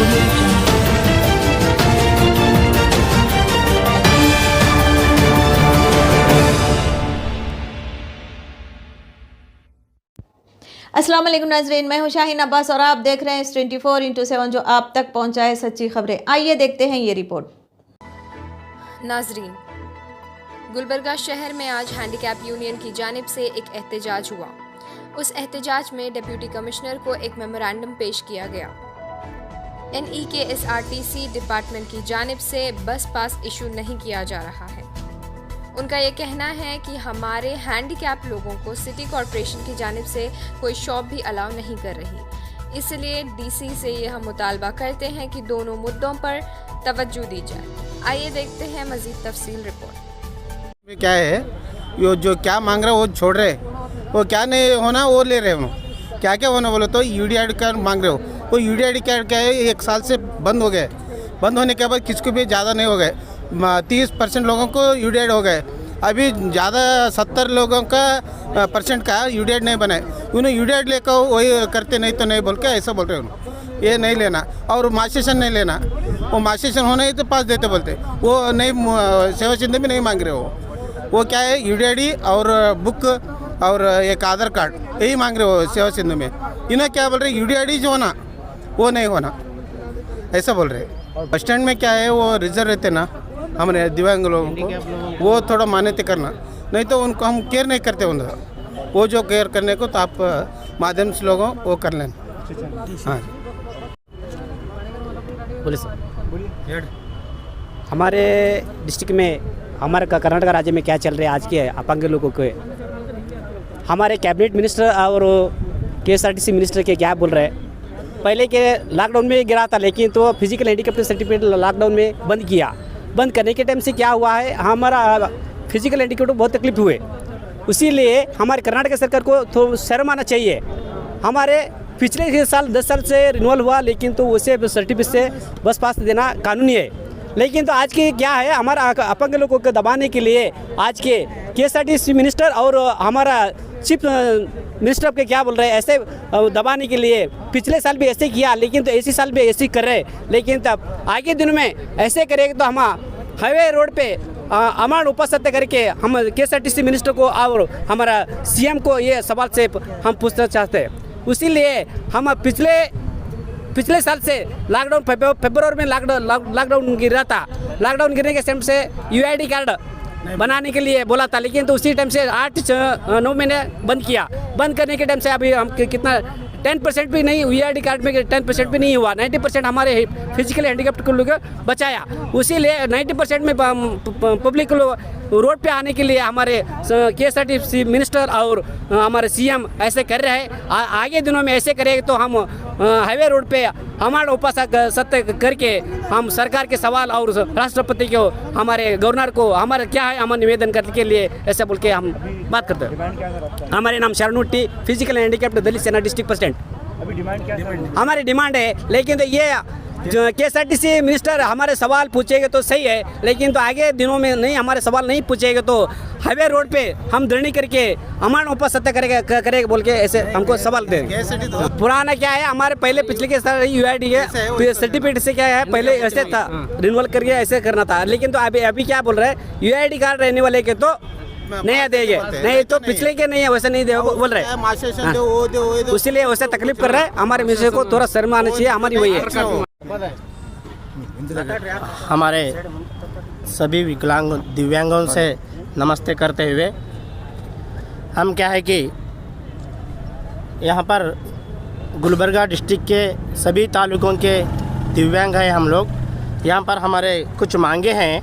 audio jungle. अस्सलाम वालेकुम नाज़रीन, मैं हूं शाहीन अब्बास और आप देख रहे हैं 24x7 जो आप तक पहुंचाए सच्ची खबरें। आइए देखते हैं ये रिपोर्ट। नाज़रीन, गुलबर्गा शहर में आज हैंडीकैप यूनियन की जानिब से एक एहतजाज हुआ। उस एहतजाज में डिप्टी कमिश्नर को एक मेमोरेंडम पेश किया गया। NEKSRTC डिपार्टमेंट की जानिब से बस पास इशू नहीं किया जा रहा है। उनका ये कहना है कि हमारे हैंडीकैप लोगों को सिटी कॉरपोरेशन की जानिब से कोई शॉप भी अलाउ नहीं कर रही, इसलिए DC से ये हम मुतालबा करते हैं कि दोनों मुद्दों पर तवज्जो दी जाए। आइए देखते हैं मज़ीद तफसील रिपोर्ट। क्या है यो जो क्या मांग रहे वो छोड़ रहे, वो क्या नहीं होना वो ले रहे हो। क्या क्या होना बोलो तो UDID कार्ड मांग रहे हो, वो UDID कार्ड क्या है 1 साल से बंद हो गए। बंद होने के बाद किसको भी ज़्यादा नहीं हो गए, 30% लोगों को UDID हो गए। अभी ज़्यादा 70 लोगों का परसेंट का UDID नहीं बनाए। उन्हें UDID लेकर वही करते नहीं तो नहीं बोल के ऐसा बोल रहे हैं। ये नहीं लेना और मार्क्सशीट नहीं लेना, वो मार्क्सशीट होना ही तो पास देते बोलते, वो नहीं सेवा सिंधु में नहीं मांग रहे हो। वो क्या है UDID और बुक और एक आधार कार्ड यही मांग रहे हो सेवा सिंधु में। इन्हें क्या बोल रहे UDID जो होना वो नहीं होना ऐसा बोल रहे। बस स्टैंड में क्या है वो रिजर्व रहते ना हमारे दिव्यांग लोगों को, वो थोड़ा मान्यता करना, नहीं तो उनको हम केयर नहीं करते उनका। वो जो केयर करने को तो आप माध्यम से लोगों वो कर लेना। हाँ बोलिए सर। हमारे डिस्ट्रिक्ट में हमारे कर्नाटक राज्य में क्या चल रहा है आज के अपंग लोगों के, हमारे कैबिनेट मिनिस्टर और KSRTC मिनिस्टर के क्या बोल रहे हैं। पहले के लॉकडाउन में गिरा था, लेकिन तो फिजिकल हैंडीकैप सर्टिफिकेट लॉकडाउन में बंद किया। बंद करने के टाइम से क्या हुआ है, हमारा फिजिकल हैंडीकैप को बहुत तकलीफ हुए। इसीलिए हमारे कर्नाटक सरकार को तो शर्म आना चाहिए। हमारे पिछले साल 10 साल से रिन्यूअल हुआ, लेकिन तो उसे सर्टिफिकेट से बस पास देना कानूनी है। लेकिन तो आज के क्या है, हमारा अपंग लोगों को दबाने के लिए आज के KSRTC मिनिस्टर और हमारा चीफ मिनिस्टर के क्या बोल रहे हैं, ऐसे दबाने के लिए पिछले साल भी ऐसे किया, लेकिन तो इसी साल भी ऐसे कर रहे। लेकिन तब आगे दिनों में ऐसे करेंगे तो हम हाईवे रोड पे अमान उपस्थित करके हम KSRTC मिनिस्टर को और हमारा CM को ये सवाल से हम पूछना चाहते हैं। इसीलिए हम पिछले साल से लॉकडाउन फरवरी में लॉकडाउन गिर रहा था। लॉकडाउन गिरने के टाइम से UID कार्ड बनाने के लिए बोला था, लेकिन तो उसी टाइम से 8-9 महीने बंद किया। बंद करने के टाइम से अभी हम कितना 10% भी नहीं, UID कार्ड में 10% भी नहीं हुआ। 90% हमारे फिजिकल हैंडीकैप्ड को लोग बचाया। उसीलिए 90% में पब्लिक लोग रोड पे आने के लिए हमारे KSRTC मिनिस्टर और हमारे CM ऐसे कर रहे हैं। आगे दिनों में ऐसे करेंगे तो हम हाईवे रोड पे हमारा उपवास सत्य करके हम सरकार के सवाल और राष्ट्रपति को, हमारे गवर्नर को हमारे क्या है हम निवेदन करने के लिए ऐसे बोल के हम बात करते हैं। हमारे नाम शरणुट्टी, फिजिकल हैंडीकैप्ड दलित सेना डिस्ट्रिक्ट प्रेसिडेंट। हमारी डिमांड है, लेकिन तो ये जो KSRTC मिनिस्टर हमारे सवाल पूछेंगे तो सही है, लेकिन तो आगे दिनों में नहीं हमारे सवाल नहीं पूछेंगे तो हाईवे रोड पे हम धरनी करके हमारा उपस्थित करेंगे बोल के ऐसे हमको सवाल देंगे। पुराना क्या है, हमारे पहले पिछले के साथ UID है सर्टिफिकेट से क्या है, पहले ऐसे था रिन्यूअल करके ऐसे करना था। लेकिन तो अभी क्या बोल रहे हैं, UID कार्ड रहने वाले के तो नहीं देंगे, नहीं तो पिछले के नहीं है वैसे नहीं दे बोल रहे हैं। इसीलिए वैसे तकलीफ कर रहे हैं। हमारे मिनिस्टर को थोड़ा शर्म आना चाहिए, हमारी वही है। हमारे सभी विकलांग दिव्यांगों से नमस्ते करते हुए, हम क्या है कि यहाँ पर गुलबर्गा डिस्ट्रिक्ट के सभी तालुकों के दिव्यांग हैं हम लोग। यहाँ पर हमारे कुछ मांगे हैं,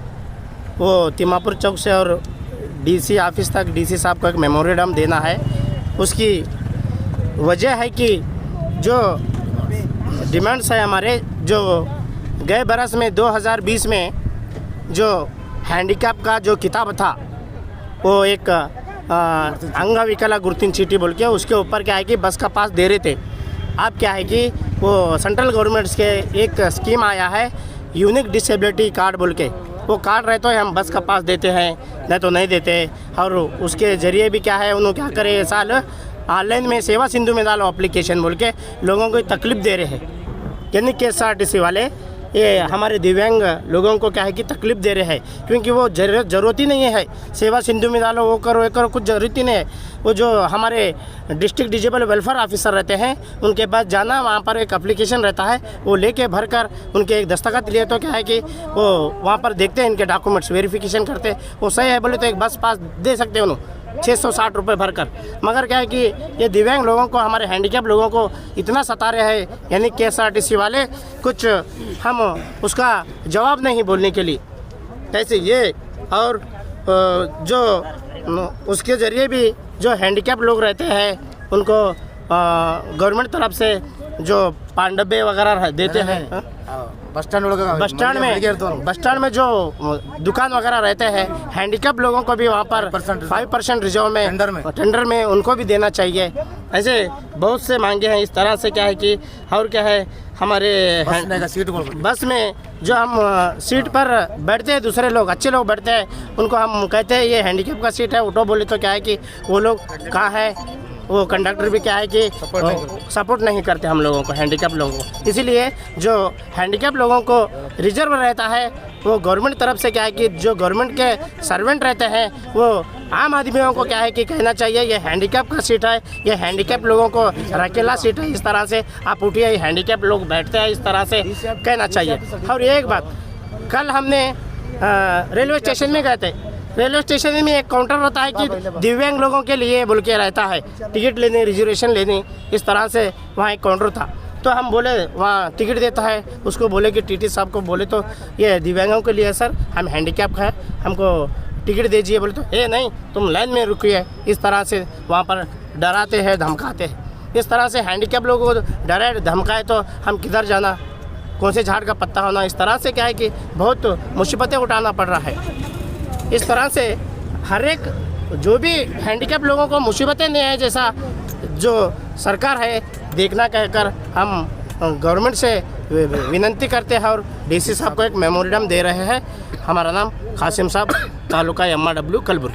वो तिमापुर चौक से और DC ऑफिस तक DC साहब को एक मेमोरेंडम देना है। उसकी वजह है कि जो डिमांड्स है हमारे, जो गए बरस में 2020 में जो हैंडीकैप का जो किताब था, वो एक अंगविकला गुर्तिन चीटी बोल के उसके ऊपर क्या है कि बस का पास दे रहे थे। अब क्या है कि वो सेंट्रल गवर्नमेंट के एक स्कीम आया है यूनिक डिसेबिलिटी कार्ड बोल के, वो कार्ड रहे तो हम बस का पास देते हैं, नहीं तो नहीं देते। और उसके ज़रिए भी क्या है उन्होंने क्या करे, ये साल ऑनलाइन में सेवा सिंधु में डालो एप्लीकेशन बोल के लोगों को तकलीफ़ दे रहे हैं। यानी KSRTC वाले ये हमारे दिव्यांग लोगों को क्या है कि तकलीफ़ दे रहे हैं, क्योंकि वो ज़रूरत ही नहीं है सेवा सिंधु में डालो वो करो ये करो, कुछ ज़रूरत ही नहीं है। वो जो हमारे डिस्ट्रिक्ट डिजेबल वेलफेयर ऑफिसर रहते हैं उनके पास जाना, वहाँ पर एक एप्लीकेशन रहता है, वो लेके भर कर उनके एक दस्तखत लिए तो क्या है कि वो वहाँ पर देखते हैं इनके डॉक्यूमेंट्स, वेरिफिकेशन करते हैं, वो सही है बोले तो एक बस पास दे सकते हैं उन्होंने 660 रुपये भर कर। मगर क्या है कि ये दिव्यांग लोगों को, हमारे हैंडीकैप लोगों को इतना सता रहे हैं, यानी KSRTC वाले, कुछ हम उसका जवाब नहीं बोलने के लिए ऐसे ये। और जो उसके ज़रिए भी जो हैंडीकैप लोग रहते हैं उनको गवर्नमेंट तरफ से जो पांडवे वगैरह देते हैं, बस स्टैंड में जो दुकान वगैरह रहते हैं, हैंडीकैप लोगों को भी वहाँ पर 5% रिजर्व में टेंडर में उनको भी देना चाहिए। ऐसे बहुत से मांगे हैं। इस तरह से क्या है कि और क्या है, हमारे बस में जो हम सीट पर बैठते हैं, दूसरे लोग अच्छे लोग बैठते हैं, उनको हम कहते हैं ये हैंडीकैप का सीट है उठो, बोले तो क्या है कि वो लोग कहाँ है, वो कंडक्टर भी क्या है कि सपोर्ट नहीं करते हम लोगों को, हैंडीकैप लोगों को। इसीलिए जो हैंडीकैप लोगों को रिजर्व रहता है वो गवर्नमेंट तरफ से क्या है कि जो गवर्नमेंट के सर्वेंट रहते हैं वो आम आदमियों को क्या है कि कहना चाहिए ये हैंडीकैप का सीट है, ये हैंडीकैप लोगों को अकेला सीट है, इस तरह से आप उठिए, ये हैंडीकैप लोग बैठते हैं, इस तरह से कहना चाहिए। और एक बात, कल हमने रेलवे स्टेशन में गए थे, रेलवे स्टेशन में एक काउंटर रहता है कि दिव्यांग लोगों के लिए बोल के रहता है, टिकट लेने, रिजर्वेशन लेने, इस तरह से वहाँ एक काउंटर था। तो हम बोले वहाँ टिकट देता है, उसको बोले कि TT साहब को बोले तो ये दिव्यांगों के लिए सर, हम हैंडीकैप है, हमको टिकट दीजिए, बोले तो नहीं तुम लाइन में रुकिए, इस तरह से वहाँ पर डराते हैं, धमकाते हैं। इस तरह से हैंडीकैप लोगों को डराए धमकाए तो हम किधर जाना, कौन से झाड़ का पत्ता होना, इस तरह से क्या है कि बहुत मुसीबतें उठाना पड़ रहा है। इस तरह से हर एक जो भी हैंडीकैप लोगों को मुसीबतें नहीं है, जैसा जो सरकार है देखना कहकर हम गवर्नमेंट से विनती करते हैं और DC साहब को एक मेमोरेंडम दे रहे हैं। हमारा नाम कासिम साहब, तालुका MRW कलबुर्गी।